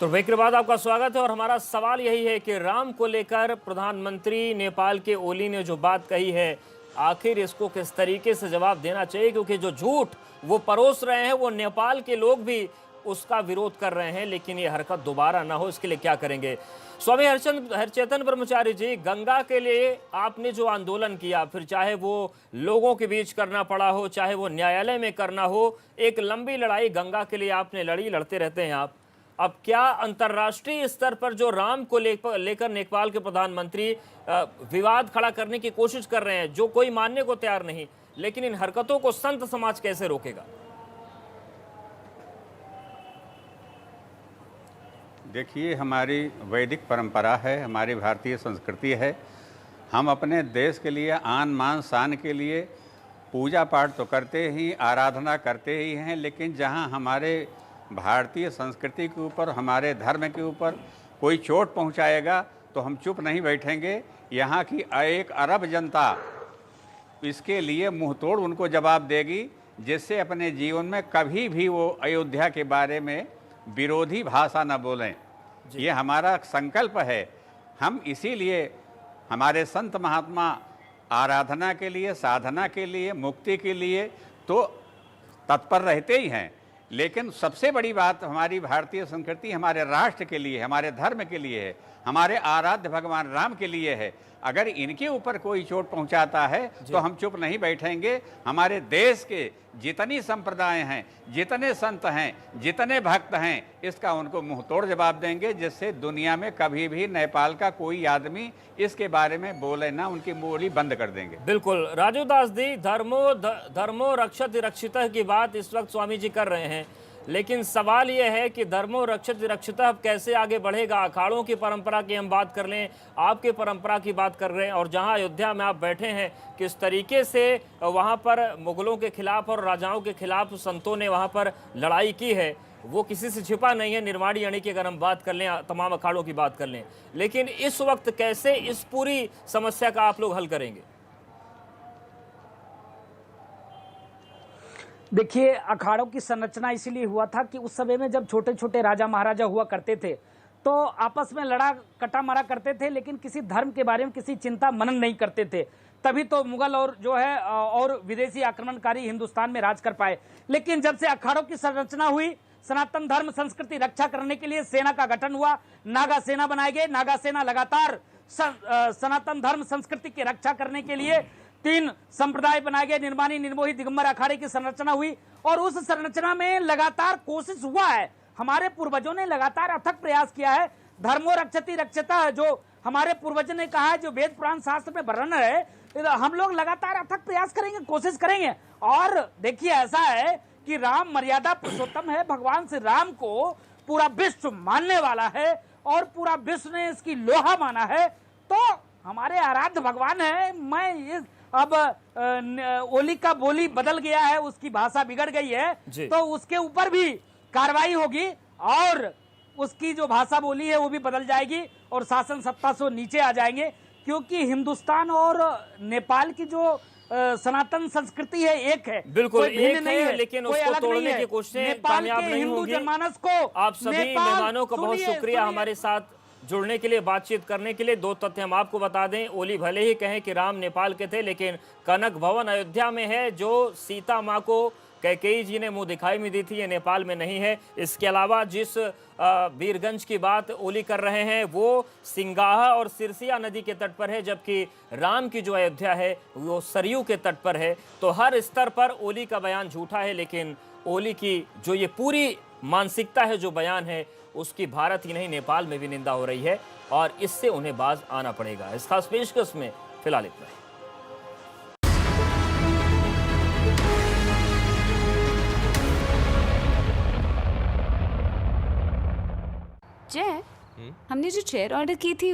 तो ब्रेक के बाद आपका स्वागत है और हमारा सवाल यही है कि राम को लेकर प्रधानमंत्री नेपाल के ओली ने जो बात कही है, आखिर इसको किस तरीके से जवाब देना चाहिए, क्योंकि जो झूठ वो परोस रहे हैं वो नेपाल के लोग भी उसका विरोध कर रहे हैं, लेकिन ये हरकत दोबारा ना हो इसके लिए क्या करेंगे। स्वामी हरचेतन ब्रह्मचारी जी, गंगा के लिए आपने जो आंदोलन किया, फिर चाहे वो लोगों के बीच करना पड़ा हो, चाहे वो न्यायालय में करना हो, एक लंबी लड़ाई गंगा के लिए आपने लड़ी, लड़ते रहते हैं आप। अब क्या अंतर्राष्ट्रीय स्तर पर जो राम को लेकर नेपाल के प्रधानमंत्री विवाद खड़ा करने की कोशिश कर रहे हैं, जो कोई मानने को तैयार नहीं, लेकिन इन हरकतों को संत समाज कैसे रोकेगा? देखिए, हमारी वैदिक परंपरा है, हमारी भारतीय संस्कृति है। हम अपने देश के लिए, आन मान शान के लिए पूजा पाठ तो करते ही, आराधना करते ही हैं, लेकिन जहां हमारे भारतीय संस्कृति के ऊपर, हमारे धर्म के ऊपर कोई चोट पहुंचाएगा तो हम चुप नहीं बैठेंगे। यहाँ की 1 अरब जनता इसके लिए मुंह तोड़ उनको जवाब देगी, जिससे अपने जीवन में कभी भी वो अयोध्या के बारे में विरोधी भाषा न बोलें। ये हमारा संकल्प है। हम इसीलिए हमारे संत महात्मा आराधना के लिए, साधना के लिए, मुक्ति के लिए तो तत्पर रहते ही हैं, लेकिन सबसे बड़ी बात हमारी भारतीय संस्कृति हमारे राष्ट्र के लिए, हमारे धर्म के लिए है, हमारे आराध्य भगवान राम के लिए है। अगर इनके ऊपर कोई चोट पहुंचाता है तो हम चुप नहीं बैठेंगे। हमारे देश के जितनी संप्रदाय हैं, जितने संत हैं, जितने भक्त हैं, इसका उनको मुंह तोड़ जवाब देंगे, जिससे दुनिया में कभी भी नेपाल का कोई आदमी इसके बारे में बोले ना, उनकी बोली बंद कर देंगे। बिल्कुल राजू दास जी, धर्मो रक्षत रक्षितः की बात इस वक्त स्वामी जी कर रहे हैं, लेकिन सवाल यह है कि धर्मो रक्षित रक्षितः कैसे आगे बढ़ेगा। अखाड़ों की परंपरा की हम बात कर लें, आपके परंपरा की बात कर रहे हैं, और जहां अयोध्या में आप बैठे हैं, किस तरीके से वहां पर मुगलों के खिलाफ और राजाओं के खिलाफ संतों ने वहां पर लड़ाई की है, वो किसी से छिपा नहीं है। निर्माणी यानी की अगर हम बात कर लें, तमाम अखाड़ों की बात कर लें, लेकिन इस वक्त कैसे इस पूरी समस्या का आप लोग हल करेंगे? देखिए, अखाड़ों की संरचना इसीलिए हुआ था कि उस समय में जब छोटे छोटे राजा महाराजा हुआ करते थे तो आपस में लड़ा कटा मारा करते थे, लेकिन किसी धर्म के बारे में किसी चिंता मनन नहीं करते थे। तभी तो मुगल और जो है और विदेशी आक्रमणकारी हिंदुस्तान में राज कर पाए। लेकिन जब से अखाड़ों की संरचना हुई, सनातन धर्म संस्कृति रक्षा करने के लिए सेना का गठन हुआ, नागा सेना बनाए गए। नागा सेना लगातार सनातन धर्म संस्कृति की रक्षा करने के लिए 3 संप्रदाय बनाए गए, निर्माणी, निर्मोही, दिगंबर अखाड़े की संरचना हुई, और उस संरचना में लगातार कोशिश हुआ है। हमारे पूर्वजों ने लगातार अथक प्रयास किया है। धर्मो रक्षति रक्षता जो हमारे पूर्वजों ने कहा है, जो वेद पुराण शास्त्र में वर्णन है, हम लोग लगातार अथक प्रयास करेंगे, कोशिश करेंगे। और देखिए, ऐसा है कि राम मर्यादा पुरुषोत्तम है। भगवान श्री राम को पूरा विश्व मानने वाला है और पूरा विश्व ने इसकी लोहा माना है, तो हमारे आराध्य भगवान है। मैं अब ओली का बोली बदल गया है, उसकी भाषा बिगड़ गई है, तो उसके ऊपर भी कार्रवाई होगी और उसकी जो भाषा बोली है वो भी बदल जाएगी और शासन सत्ता से नीचे आ जाएंगे। क्योंकि हिंदुस्तान और नेपाल की जो सनातन संस्कृति है एक है, बिल्कुल एक नहीं है, लेकिन उसको तोड़ने की कोशिशें कामयाब नहीं होंगी। जनमानस को आप सभी मेहमानों का बहुत शुक्रिया हमारे साथ जुड़ने के लिए, बातचीत करने के लिए। 2 तथ्य हम आपको बता दें। ओली भले ही कहें कि राम नेपाल के थे, लेकिन कनक भवन अयोध्या में है, जो सीता माँ को कैकेयी जी ने मुंह दिखाई में दी थी, ये नेपाल में नहीं है। इसके अलावा जिस वीरगंज की बात ओली कर रहे हैं वो सिंगाहा और सिरसिया नदी के तट पर है, जबकि राम की जो अयोध्या है वो सरयू के तट पर है। तो हर स्तर पर ओली का बयान झूठा है, लेकिन ओली की जो ये पूरी मानसिकता है, जो बयान है, उसकी भारत ही नहीं नेपाल में भी निंदा हो रही है, और इससे उन्हें बाज आना पड़ेगा। इस खास पेशकश में फिलहाल इतना ही। जय, हमने जो चेयर ऑर्डर की थी